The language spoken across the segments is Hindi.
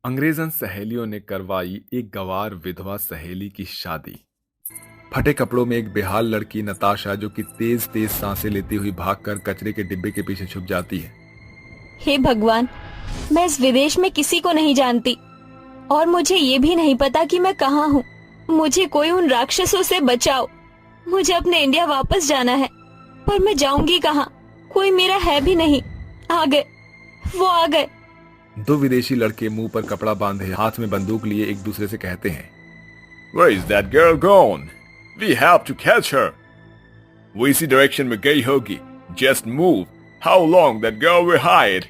अंग्रेजन सहेलियों ने करवाई एक गंवार विधवा सहेली की शादी। फटे कपड़ों में एक बेहाल लड़की नताशा जो कि तेज तेज सांसें लेती हुई भागकर कचरे के डिब्बे के पीछे छुप जाती है। हे भगवान, मैं इस विदेश में किसी को नहीं जानती और मुझे ये भी नहीं पता कि मैं कहाँ हूँ। मुझे कोई उन राक्षसों से बचाओ। मुझे अपने इंडिया वापस जाना है, पर मैं जाऊंगी कहाँ? कोई मेरा है भी नहीं। आ गए, वो आ गए। दो विदेशी लड़के मुंह पर कपड़ा बांधे हाथ में बंदूक लिए एक दूसरे से कहते हैं, Where is that girl gone? We have to catch her. वो इसी डायरेक्शन में गई होगी। Just move. How long that girl will hide?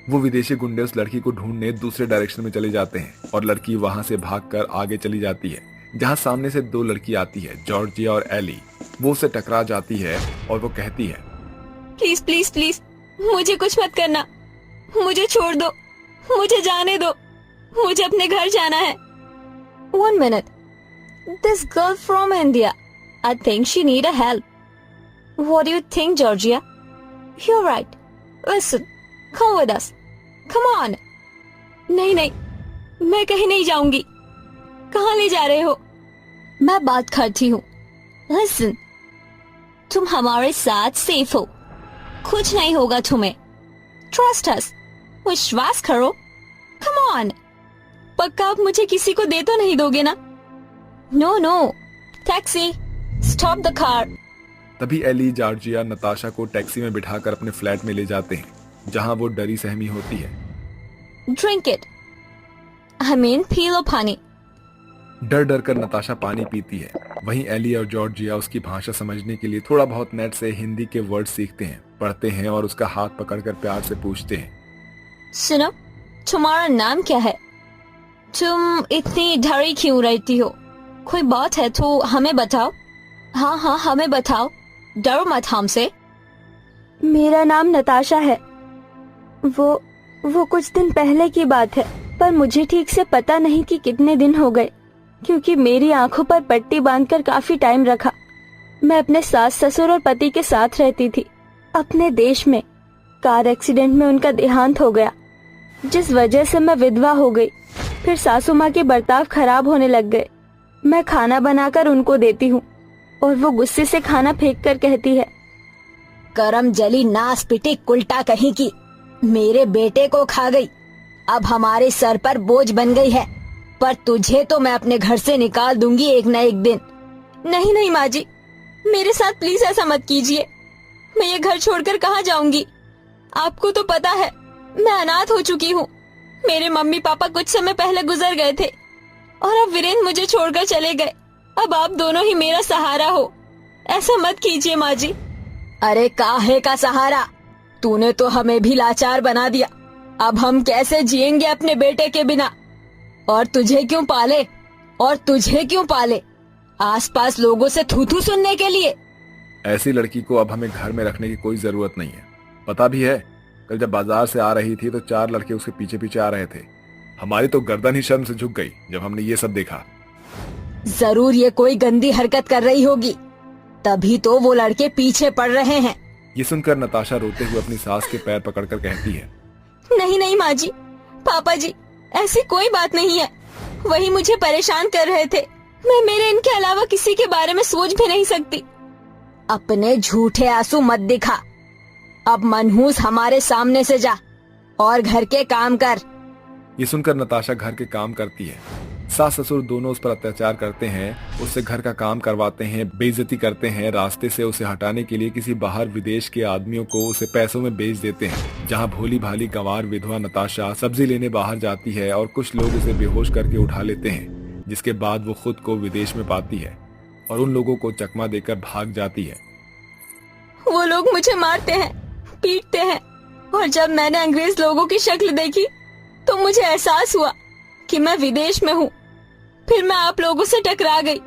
वो विदेशी गुंडे उस लड़की को ढूंढने दूसरे डायरेक्शन में चले जाते हैं और लड़की वहां से भागकर आगे चली जाती है, जहां सामने से दो लड़की आती है, जॉर्जिया और एली। वो उसे टकरा जाती है और वो कहती है, प्लीज प्लीज प्लीज, मुझे कुछ मत करना। मुझे छोड़ दो, मुझे जाने दो। मुझे अपने घर जाना है। 1 minute. This girl from India. I think she need a help. What do you think, Georgia? You're right. Listen, come with us. Come on. नहीं नहीं, मैं कहीं नहीं जाऊंगी। कहाँ ले जा रहे हो? मैं बात करती हूँ। Listen, तुम हमारे साथ सेफ हो। कुछ नहीं होगा तुम्हें। Trust us. विश्वास करो। Come on. पक्का आप मुझे किसी को दे तो नहीं दोगे ना? No no. Taxi, stop the car. तभी एली जॉर्जिया नताशा को टैक्सी में बिठाकर अपने फ्लैट में ले जाते हैं, जहां वो डरी सहमी होती है। Drink it. आई मीन पी लो पानी। डर डर कर नताशा पानी पीती है। वहीं एली और जॉर्जिया उसकी भाषा समझने के लिए थोड़ा बहुत नेट से हिंदी के वर्ड सीखते हैं, पढ़ते हैं और उसका हाथ पकड़कर प्यार से पूछते हैं, सुनो, तुम्हारा नाम क्या है? तुम इतनी डरी क्यों रहती हो? कोई बात है तो हमें बताओ। हाँ हाँ, हमें बताओ, डरो मत हमसे। मेरा नाम नताशा है। वो कुछ दिन पहले की बात है, पर मुझे ठीक से पता नहीं कि कितने दिन हो गए, क्योंकि मेरी आंखों पर पट्टी बांधकर काफी टाइम रखा। मैं अपने सास ससुर और पति के साथ रहती थी। अपने देश में कार एक्सीडेंट में उनका देहांत हो गया, जिस वजह से मैं विधवा हो गई। फिर सासू माँ के बर्ताव खराब होने लग गए। मैं खाना बनाकर उनको देती हूँ और वो गुस्से से खाना फेंक कर कहती है, करम जली नास पिटी कुल्टा कहीं की, मेरे बेटे को खा गई। अब हमारे सर पर बोझ बन गई है, पर तुझे तो मैं अपने घर से निकाल दूंगी एक न एक दिन। नहीं नहीं माँ जी, मेरे साथ प्लीज ऐसा मत कीजिए। मैं ये घर छोड़कर कहाँ जाऊंगी? आपको तो पता है मैं अनाथ हो चुकी हूँ। मेरे मम्मी पापा कुछ समय पहले गुजर गए थे और अब वीरेंद्र मुझे छोड़कर चले गए। अब आप दोनों ही मेरा सहारा हो। ऐसा मत कीजिए माँ जी। अरे काहे का सहारा? तूने तो हमें भी लाचार बना दिया। अब हम कैसे जिएंगे अपने बेटे के बिना? और तुझे क्यों पाले? और तुझे क्यों पाले? आसपास लोगों से थू थू सुनने के लिए? ऐसी लड़की को अब हमें घर में रखने की कोई जरूरत नहीं है। पता भी है, कल जब बाजार से आ रही थी तो 4 लड़के उसके पीछे पीछे आ रहे थे। हमारी तो गर्दन ही शर्म से झुक गई जब हमने ये सब देखा। जरूर ये कोई गंदी हरकत कर रही होगी, तभी तो वो लड़के पीछे पड़ रहे हैं। ये सुनकर नताशा रोते हुए अपनी सास के पैर पकड़कर कहती है, नहीं नहीं माँ जी, पापा जी, ऐसी कोई बात नहीं है। वही मुझे परेशान कर रहे थे। मैं मेरे इनके अलावा किसी के बारे में सोच भी नहीं सकती। अपने झूठे आंसू मत दिखा। अब मनहूस हमारे सामने से जा और घर के काम कर। ये सुनकर नताशा घर के काम करती है। सास ससुर दोनों उस पर अत्याचार करते हैं, उससे घर का काम करवाते हैं, बेइज्जती करते हैं। रास्ते से उसे हटाने के लिए किसी बाहर विदेश के आदमियों को उसे पैसों में बेच देते हैं। जहां भोली भाली गंवार विधवा नताशा सब्जी लेने बाहर जाती है और कुछ लोग उसे बेहोश करके उठा लेते हैं, जिसके बाद वो खुद को विदेश में पाती है और उन लोगों को चकमा देकर भाग जाती है। वो लोग मुझे मारते हैं, पीटते हैं, और जब मैंने अंग्रेज लोगों की शक्ल देखी तो मुझे एहसास हुआ कि मैं विदेश में हूँ। फिर मैं आप लोगों से टकरा गई।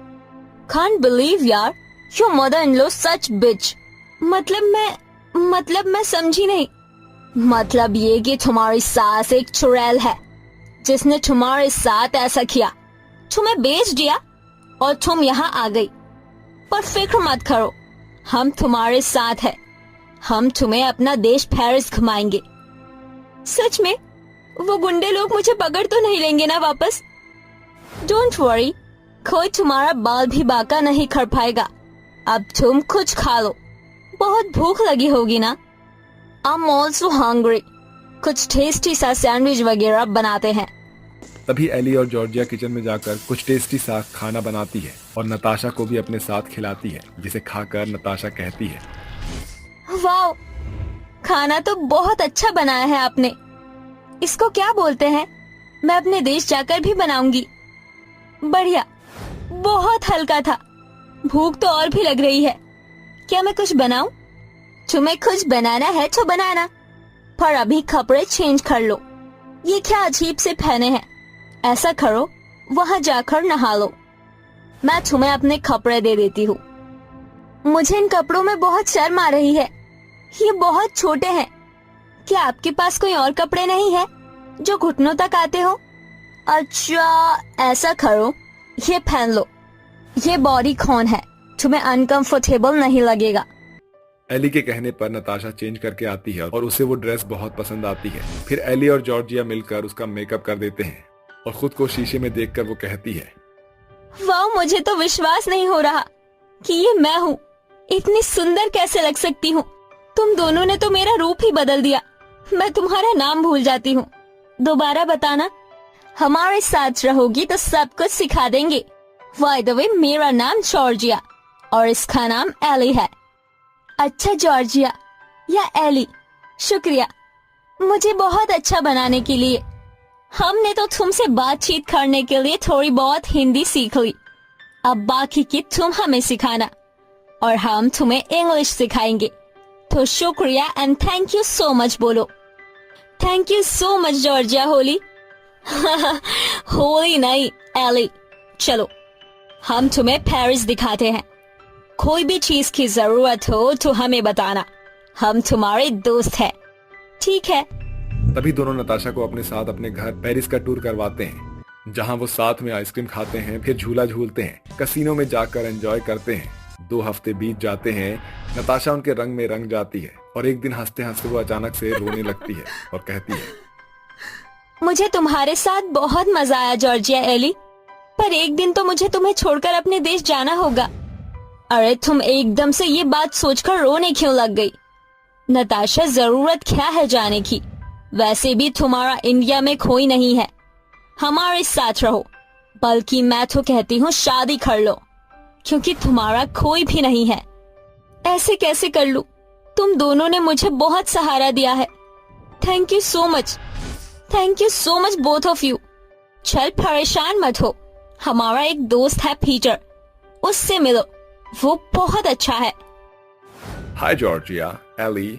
Can't believe यार, your mother-in-law such bitch। मतलब मैं समझी नहीं। मतलब ये कि तुम्हारी सास एक चुड़ैल है, जिसने तुम्हारे साथ ऐसा किया, तुम्हें बेच दिया और तुम यहाँ आ गई। पर फिक्र मत करो, हम तुम्हारे साथ हैं। हम तुम्हें अपना देश पेरिस घुमाएंगे। सच में? वो गुंडे लोग मुझे पकड़ तो नहीं लेंगे ना वापस? डोंट वरी, कोई तुम्हारा बाल भी बांका नहीं कर पाएगा। अब तुम कुछ खा लो, बहुत भूख लगी होगी ना? I'm also hungry। कुछ टेस्टी सा सैंडविच वगैरह बनाते हैं। तभी एली और जॉर्जिया किचन में जाकर कुछ टेस्टी सा खाना बनाती है और नताशा को भी अपने साथ खिलाती है, जिसे खाकर नताशा कहती है, वाओ, खाना तो बहुत अच्छा बनाया है आपने। इसको क्या बोलते हैं? मैं अपने देश जाकर भी बनाऊंगी। बढ़िया, बहुत हल्का था। भूख तो और भी लग रही है। क्या मैं कुछ बनाऊं? तुम्हें कुछ बनाना है तो बनाना, पर अभी कपड़े चेंज कर लो। ये क्या अजीब से पहने हैं? ऐसा करो, वहाँ जाकर नहा लो। मैं तुम्हें अपने कपड़े दे देती हूँ। मुझे इन कपड़ों में बहुत शर्म आ रही है। ये बहुत छोटे हैं। क्या आपके पास कोई और कपड़े नहीं है जो घुटनों तक आते हो? अच्छा, ऐसा करो, ये पहन लो। ये बॉडी कौन है, तुम्हें अनकंफर्टेबल नहीं लगेगा। एली के कहने पर नताशा चेंज करके आती है और उसे वो ड्रेस बहुत पसंद आती है। फिर एली और जॉर्जिया मिलकर उसका मेकअप कर देते हैं और खुद को शीशे में देखकर वो कहती है, वाह, मुझे तो विश्वास नहीं हो रहा कि ये मैं हूँ। इतनी सुंदर कैसे लग सकती हूँ? तुम दोनों ने तो मेरा रूप ही बदल दिया। मैं तुम्हारा नाम भूल जाती हूँ। दोबारा बताना। हमारे साथ रहोगी तो सब कुछ सिखा देंगे। बाय द वे, मेरा नाम जॉर्जिया और इसका नाम एली है। अच्छा जॉर्जिया या एली, शुक्रिया मुझे बहुत अच्छा बनाने के लिए। हमने तो तुमसे बातचीत करने के लिए थोड़ी बहुत हिंदी सीख ली। अब बाकी की तुम हमें सिखाना और हम तुम्हें इंग्लिश सिखाएंगे। तो शुक्रिया and thank you so much बोलो। Thank you so much Georgia. Holly Holly नहीं एली। चलो, हम तुम्हें पेरिस दिखाते हैं। कोई भी चीज की जरूरत हो तो हमें बताना, हम तुम्हारे दोस्त हैं। ठीक है। तभी दोनों नताशा को अपने साथ अपने घर पेरिस का टूर करवाते हैं, जहां वो साथ में आइसक्रीम खाते हैं, फिर झूला झूलते हैं, कसीनो में जाकर एंजॉय करते हैं। 2 हफ्ते बीत जाते हैं। नताशा उनके रंग में रंग जाती है और एक दिन हंसते हंसते वो अचानक से रोने लगती है और कहती है, मुझे तुम्हारे साथ बहुत मजा आया जॉर्जिया एली, पर एक दिन तो मुझे तुम्हें छोड़कर अपने देश जाना होगा। अरे तुम एकदम से ये बात सोचकर रोने क्यों लग गई? नताशा, जरूरत क्या है जाने की? वैसे भी तुम्हारा इंडिया में कोई नहीं है। हमारे साथ रहो, बल्कि मैं तो कहती हूँ शादी कर लो, क्योंकि तुम्हारा कोई भी नहीं है। ऐसे कैसे कर लूं? तुम दोनों ने मुझे बहुत सहारा दिया है। Thank you so much. Thank you so much both of you. चल, परेशान मत हो। हमारा एक दोस्त है पीटर, उससे मिलो, वो बहुत अच्छा है। Hi Georgia, Ellie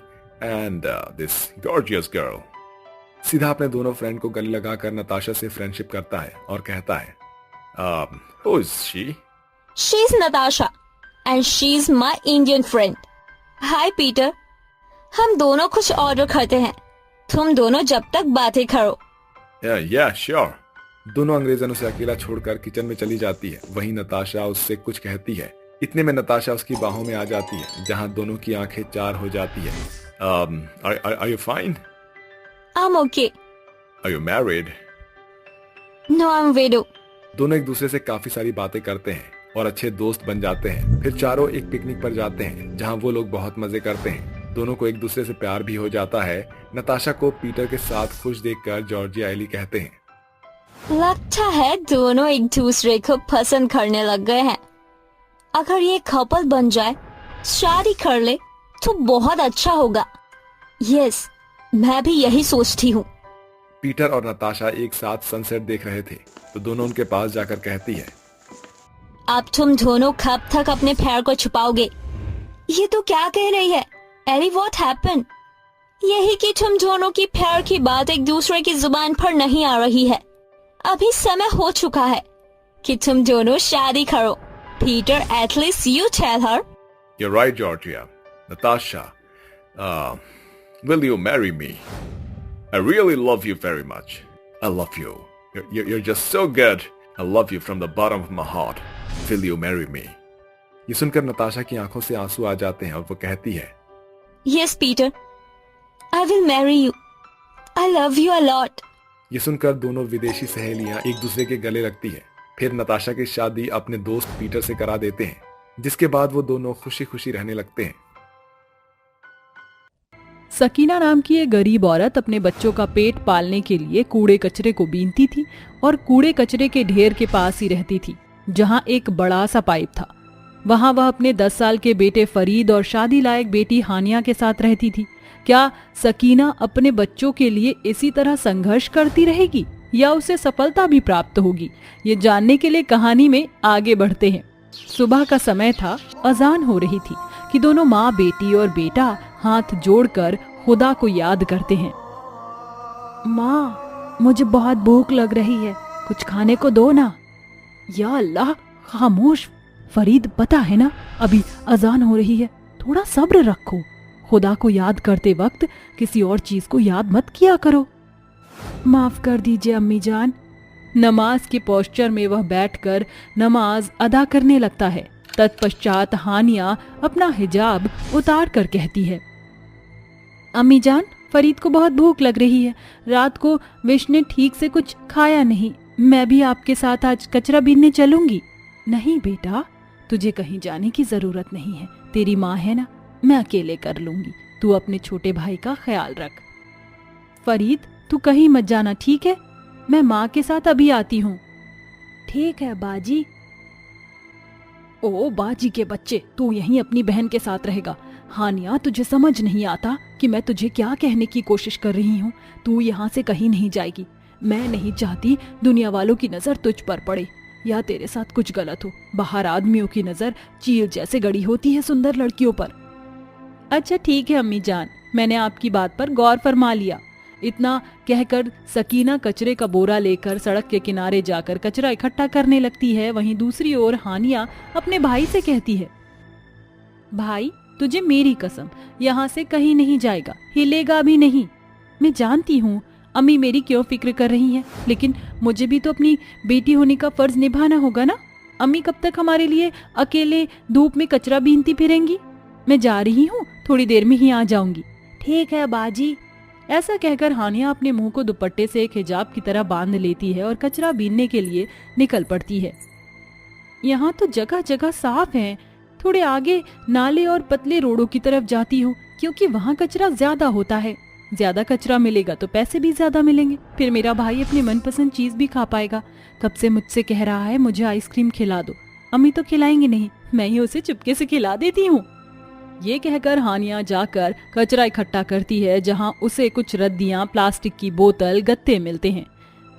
and this gorgeous girl. सीधा अपने दोनों फ्रेंड को गले लगाकर नताशा से फ्रेंडशिप करता है और कहता है, who is she? She is Natasha and she is my Indian friend. Hi Peter, हम दोनों कुछ ऑर्डर करते हैं, तुम दोनों जब तक बातें करो। या श्योर। दोनों अंग्रेजन उसे अकेला छोड़कर किचन में चली जाती है। वहीं नताशा उससे कुछ कहती है। इतने में नताशा उसकी बाहों में आ जाती है, जहां दोनों की आंखें चार हो जाती है। Are you fine? I'm okay. Are you married? No, I'm widow. दोनों एक दूसरे से काफी सारी बातें करते हैं और अच्छे दोस्त बन जाते हैं। फिर चारों एक पिकनिक पर जाते हैं, जहां वो लोग बहुत मजे करते हैं। दोनों को एक दूसरे से प्यार भी हो जाता है। नताशा को पीटर के साथ खुश देखकर जॉर्जिया एली कहते हैं, लगता है दोनों एक दूसरे को पसंद करने लग गए हैं। अगर ये कपल बन जाए, शादी कर ले तो बहुत अच्छा होगा। यस, मैं भी यही सोचती हूँ। पीटर और नताशा एक साथ सनसेट देख रहे थे, तो दोनों उनके पास जाकर कहती है, अब तुम दोनों कब तक अपने पैर को छुपाओगे? ये तो क्या कह रही है एली? What happened? यही कि तुम दोनों की प्यार की बात एक दूसरे की जुबान पर नहीं आ रही है। अभी समय हो चुका है कि तुम दोनों शादी करो। Peter, at least you tell her. You're right, Georgia. Natasha, will you marry me? I really love you very much. I love you. You're just so good. I love you from the bottom of my heart. Will you marry me? ये सुनकर नताशा की आंखों से आंसू आ जाते हैं और वो कहती है, Yes, Peter. I will marry you. I love you a lot. ये सुनकर दोनों विदेशी सहेलियां एक दूसरे के गले लगती है। फिर नताशा की शादी अपने दोस्त पीटर से करा देते हैं, जिसके बाद वो दोनों खुशी खुशी रहने लगते हैं। सकीना नाम की एक गरीब औरत अपने बच्चों का पेट पालने के लिए कूड़े कचरे को बीनती थी और कूड़े कचरे के ढेर के पास ही रहती थी, जहां एक बड़ा सा पाइप था। वहां वह अपने 10 साल के बेटे फरीद और शादी लायक बेटी हानिया के साथ रहती थी। क्या सकीना अपने बच्चों के लिए इसी तरह संघर्ष करती रहेगी या उसे सफलता भी प्राप्त होगी? ये जानने के लिए कहानी में आगे बढ़ते हैं। सुबह का समय था, अजान हो रही थी कि दोनों माँ बेटी और बेटा हाथ जोड़कर खुदा को याद करते हैं। माँ, मुझे बहुत भूख लग रही है, कुछ खाने को दो ना। या अल्लाह, खामोश। फरीद, पता है ना अभी अजान हो रही है, थोड़ा सब्र रखो। खुदा को याद करते वक्त किसी और चीज को याद मत किया करो। माफ कर दीजिए अम्मी जान। नमाज के पोस्चर में वह बैठकर नमाज अदा करने लगता है। तत्पश्चात हानिया अपना हिजाब उतार कर कहती है, अम्मी जान, फरीद को बहुत भूख लग रही है, रात को विश ने ठीक से कुछ खाया नहीं। मैं भी आपके साथ आज कचरा बीनने चलूंगी। नहीं बेटा, तुझे कहीं जाने की जरूरत नहीं है, तेरी माँ है ना, मैं अकेले कर लूंगी। तू अपने छोटे भाई का ख्याल रख। फरीद, तू कहीं मत जाना, ठीक है? मैं माँ के साथ अभी आती हूँ। ठीक है बाजी। ओ बाजी के बच्चे, तू यहीं अपनी बहन के साथ रहेगा। हानिया, तुझे समझ नहीं आता कि मैं तुझे क्या कहने की कोशिश कर रही हूँ। तू यहाँ से कहीं नहीं जाएगी। मैं नहीं चाहती दुनिया वालों की नजर तुझ पर पड़े या तेरे साथ कुछ गलत हो। बाहर आदमियों की नजर चील जैसे गड़ी होती है सुंदर लड़कियों पर। अच्छा ठीक है अम्मी जान, मैंने आपकी बात पर गौर फरमा लिया। इतना कहकर सकीना कचरे का बोरा लेकर सड़क के किनारे जाकर कचरा इकट्ठा करने लगती है। वहीं दूसरी ओर हानिया अपने भाई से कहती है, भाई, तुझे मेरी कसम, यहाँ से कहीं नहीं जाएगा, हिलेगा भी नहीं। मैं जानती हूँ अम्मी मेरी क्यों फिक्र कर रही हैं, लेकिन मुझे भी तो अपनी बेटी होने का फर्ज निभाना होगा ना। अम्मी कब तक हमारे लिए अकेले धूप में कचरा बीनती फिरेंगी? मैं जा रही हूँ, थोड़ी देर में ही आ जाऊंगी। ठीक है बाजी। ऐसा कहकर हानिया अपने मुंह को दुपट्टे से एक हिजाब की तरह बांध लेती है और कचरा बीनने के लिए निकल पड़ती है। यहाँ तो जगह जगह साफ है। थोड़े आगे नाले और पतले रोडों की तरफ जाती हूँ, क्योंकि वहाँ कचरा ज्यादा होता है। ज्यादा कचरा मिलेगा तो पैसे भी ज्यादा मिलेंगे, फिर मेरा भाई अपनी मनपसंद चीज भी खा पाएगा। कब से मुझसे कह रहा है मुझे आइसक्रीम खिला दो। अम्मी तो खिलाएंगे नहीं, मैं ही उसे चुपके से खिला देती हूँ। ये कहकर हानिया जाकर कचरा इकट्ठा करती है, जहाँ उसे कुछ रद्दियाँ, प्लास्टिक की बोतल, गत्ते मिलते हैं।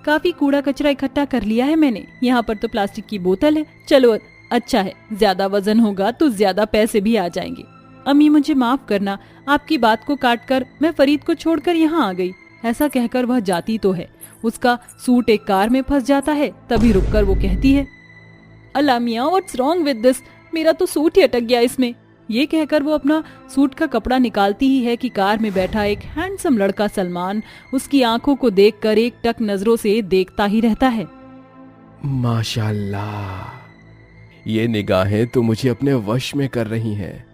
काफी कूड़ा कचरा इकट्ठा कर लिया है मैंने। यहाँ पर तो प्लास्टिक की बोतल है, चलो अच्छा है, ज्यादा वजन होगा तो ज्यादा पैसे भी आ जाएंगे। अम्मी मुझे माफ करना, आपकी बात को काटकर मैं फरीद को छोड़कर यहाँ आ गई। ऐसा कहकर वह जाती तो है, उसका सूट एक कार में फंस जाता है। तभी रुककर वो कहती है, अल्लाह मियां, व्हाट्स रॉन्ग विद दिस, मेरा तो सूट ही अटक गया इसमें। ये कहकर वो अपना सूट का कपड़ा निकालती ही है कि कार में बैठा एक हैंडसम लड़का सलमान उसकी आंखों को देखकर एक टक नजरों से देखता ही रहता है। माशाल्लाह, ये निगाहें तो मुझे अपने वश में कर रही हैं।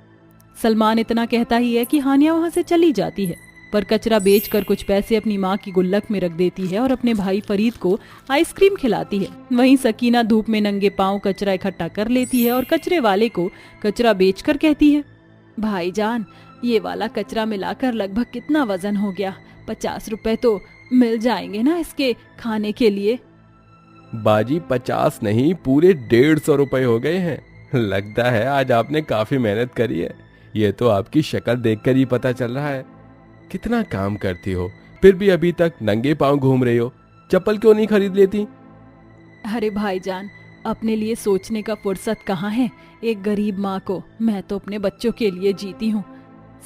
सलमान इतना कहता ही है कि हानिया वहां से चली जाती है, पर कचरा बेचकर कुछ पैसे अपनी माँ की गुल्लक में रख देती है और अपने भाई फरीद को आइसक्रीम खिलाती है। वहीं सकीना धूप में नंगे पांव कचरा इकट्ठा कर लेती है और कचरे वाले को कचरा बेचकर कहती है, भाईजान, ये वाला कचरा मिलाकर लगभग कितना वजन हो गया? 50 रुपए तो मिल जाएंगे ना इसके खाने के लिए? बाजी 50 नहीं, पूरे 150 रुपए हो गए हैं। लगता है आज आपने काफी मेहनत करी है। ये तो आपकी शक्ल देखकर ही पता चल रहा है। कितना काम करती हो, फिर भी अभी तक नंगे पांव घूम रही हो। चप्पल क्यों नहीं खरीद लेती? अरे भाईजान, अपने लिए सोचने का फुर्सत कहाँ है। एक गरीब माँ को मैं तो अपने बच्चों के लिए जीती हूँ।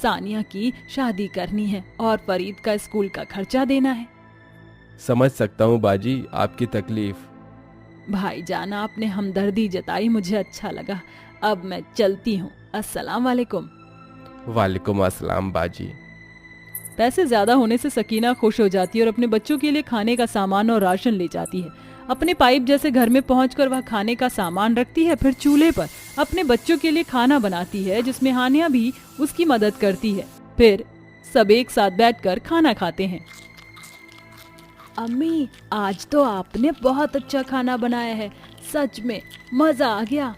सानिया की शादी करनी है और फरीद का स्कूल का खर्चा देना है। समझ सकता हूँ बाजी आपकी तकलीफ। भाईजान, आपने हमदर्दी जताई, मुझे अच्छा लगा। अब मैं चलती हूँ। अस्सलाम वालेकुम। वालेकुम अस्सलाम बाजी। पैसे ज्यादा होने से सकीना खुश हो जाती है और अपने बच्चों के लिए खाने का सामान और राशन ले जाती है। अपने पाइप जैसे घर में पहुंचकर वह खाने का सामान रखती है, फिर चूल्हे पर अपने बच्चों के लिए खाना बनाती है, जिसमें हानिया भी उसकी मदद करती है। फिर सब एक साथ बैठकर खाना खाते हैं। अम्मी, आज तो आपने बहुत अच्छा खाना बनाया है, सच में मजा आ गया।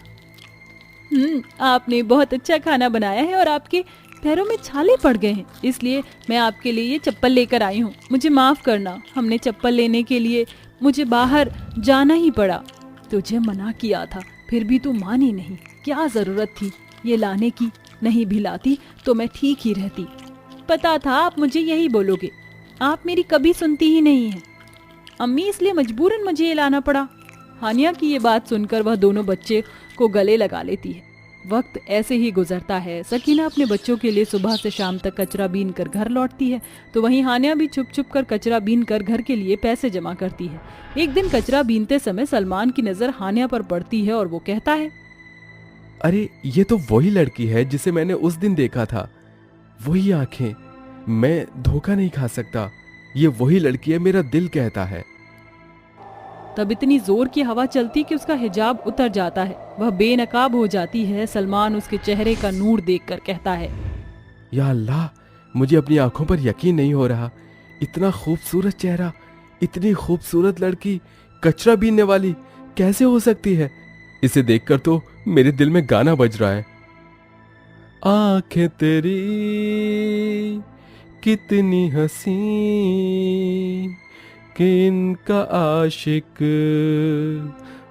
आपने बहुत अच्छा खाना बनाया है और आपके पैरों में छाले पड़ गए हैं, इसलिए मैं आपके लिए ये चप्पल लेकर आई हूँ। मुझे माफ करना, हमने चप्पल लेने के लिए मुझे बाहर जाना ही पड़ा। तुझे मना किया था, फिर भी तू मानी नहीं। क्या जरूरत थी ये लाने की? नहीं भी लाती तो मैं ठीक ही रहती। पता था आप मुझे यही बोलोगे। आप मेरी कभी सुनती ही नहीं है अम्मी, इसलिए मजबूरन मुझे ये लाना पड़ा। हानिया की ये बात सुनकर वह दोनों बच्चे को गले लगा लेती है। वक्त ऐसे ही गुजरता है। सकीना अपने बच्चों के लिए सुबह से शाम तक कचरा बीन कर घर लौटती है, तो वहीं हानिया भी छुप छुप कर कचरा बीन कर घर के लिए पैसे जमा करती है। एक दिन कचरा बीनते समय सलमान की नजर हानिया पर पड़ती है और वो कहता है, अरे ये तो वही लड़की है जिसे मैंने उस दिन देखा था, वही आंखें। मैं धोखा नहीं खा सकता, ये वही लड़की है, मेरा दिल कहता है। तब इतनी जोर की हवा चलती कि उसका हिजाब उतर जाता है। वह बेनकाब हो जाती है। सलमान उसके चेहरे का नूर देखकर कहता है, या अल्लाह, मुझे अपनी आंखों पर यकीन नहीं हो रहा। इतना खूबसूरत चेहरा, इतनी खूबसूरत लड़की कचरा बीनने वाली कैसे हो सकती है? इसे देखकर तो मेरे दिल में गाना बज रहा है। आंखें तेरी कितनी हंसी कि इनका आशिक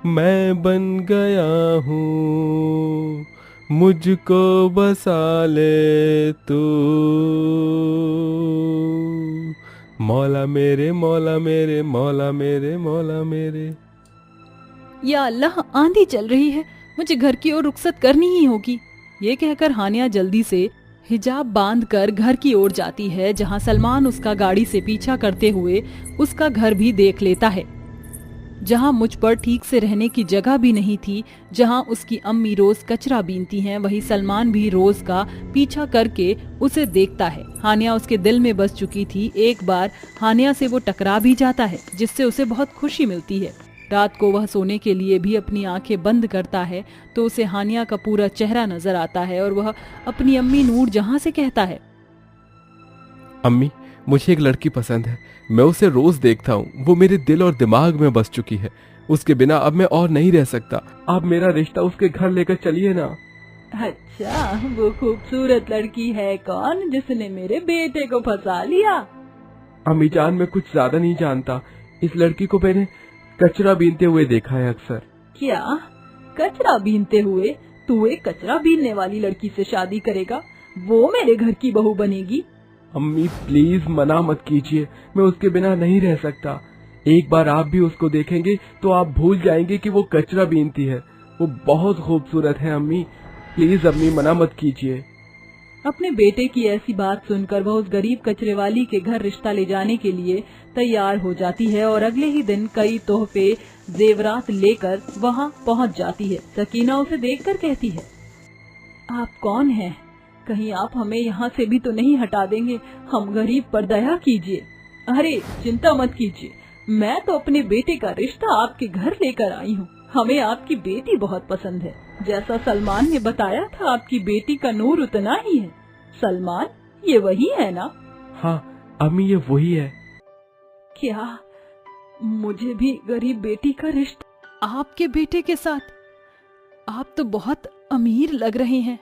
मैं बन गया हूँ, मुझको बसा ले तू, मौला मेरे, मौला मेरे, मौला मेरे, मौला मेरे। या अल्लाह, आंधी चल रही है, मुझे घर की ओर रुखसत करनी ही होगी। ये कहकर हानिया जल्दी से हिजाब बांधकर घर की ओर जाती है, जहां सलमान उसका गाड़ी से पीछा करते हुए उसका घर भी देख लेता है, जहां मुझ पर ठीक से रहने की जगह भी नहीं थी। जहां उसकी अम्मी रोज कचरा बीनती हैं, वहीं सलमान भी रोज का पीछा करके उसे देखता है। हानिया उसके दिल में बस चुकी थी। एक बार हानिया से वो टकरा भी जाता है, जिससे उसे बहुत खुशी मिलती है। रात को वह सोने के लिए भी अपनी आंखें बंद करता है तो उसे हानिया का पूरा चेहरा नजर आता है और वह अपनी अम्मी नूर जहां से कहता है, अम्मी, मुझे एक लड़की पसंद है, मैं उसे रोज देखता हूँ, वो मेरे दिल और दिमाग में बस चुकी है, उसके बिना अब मैं और नहीं रह सकता। आप मेरा रिश्ता उसके घर लेकर चलिए ना। अच्छा, वो खूबसूरत लड़की है कौन जिसने मेरे बेटे को फंसा लिया? अम्मी जान, मैं कुछ ज्यादा नहीं जानता। इस लड़की को मैंने कचरा बीनते हुए देखा है अक्सर। क्या कचरा बीनते हुए? तू एक कचरा बीनने वाली लड़की से शादी करेगा? वो मेरे घर की बहू बनेगी? अम्मी प्लीज मना मत कीजिए, मैं उसके बिना नहीं रह सकता। एक बार आप भी उसको देखेंगे तो आप भूल जाएंगे कि वो कचरा बीनती है। वो बहुत खूबसूरत है अम्मी, प्लीज अम्मी मना मत कीजिए। अपने बेटे की ऐसी बात सुनकर वह उस गरीब कचरे वाली के घर रिश्ता ले जाने के लिए तैयार हो जाती है और अगले ही दिन कई तोहफे जेवरात लेकर वहां पहुंच जाती है। सकीना उसे देखकर कहती है, आप कौन हैं? कहीं आप हमें यहाँ से भी तो नहीं हटा देंगे? हम गरीब पर दया कीजिए। अरे चिंता मत कीजिए, मैं तो अपने बेटे का रिश्ता आपके घर लेकर आई हूँ। हमें आपकी बेटी बहुत पसंद है। जैसा सलमान ने बताया था, आपकी बेटी का नूर उतना ही है। सलमान, ये वही है ना? हाँ अम्मी, ये वही है। क्या मुझे भी गरीब बेटी का रिश्ता आपके बेटे के साथ? आप तो बहुत अमीर लग रहे हैं।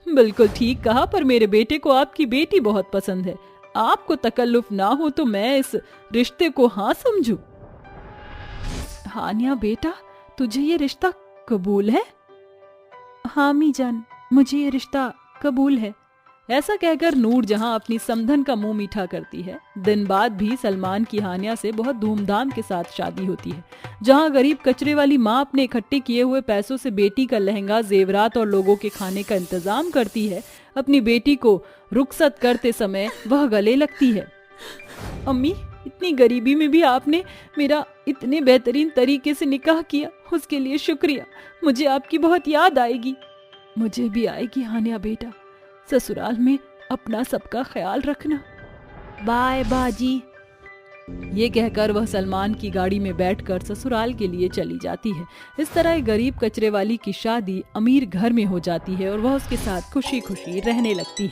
बिल्कुल ठीक कहा, पर मेरे बेटे को आपकी बेटी बहुत पसंद है। आपको तकल्लुफ ना हो तो मैं इस रिश्ते को हाँ समझूं। हानिया बेटा, तुझे ये रिश्ता कबूल है? हाँ मी जान, मुझे ये रिश्ता कबूल है। ऐसा कहकर नूर जहां अपनी समधन का मुंह मीठा करती है। दिन बाद भी सलमान की हानिया से बहुत धूमधाम के साथ शादी होती है। जहां गरीब कचरे वाली माँ अपने इकट्ठे किए हुए पैसों से बेटी का लहंगा, जेवरात और लोगों के खाने का इंतजाम करती है, अपनी बेटी को रुखसत करते समय वह गले लगती है। अम्मी, इतनी गरीबी में भी आपने मेरा इतने बेहतरीन तरीके से निकाह किया, उसके लिए शुक्रिया। मुझे आपकी बहुत याद आएगी। मुझे भी आएगी हानिया बेटा। ससुराल में अपना सबका ख्याल रखना। बाय बाजी। ये कहकर वह सलमान की गाड़ी में बैठकर ससुराल के लिए चली जाती है। इस तरह एक गरीब कचरे वाली की शादी अमीर घर में हो जाती है और वह उसके साथ खुशी खुशी रहने लगती है।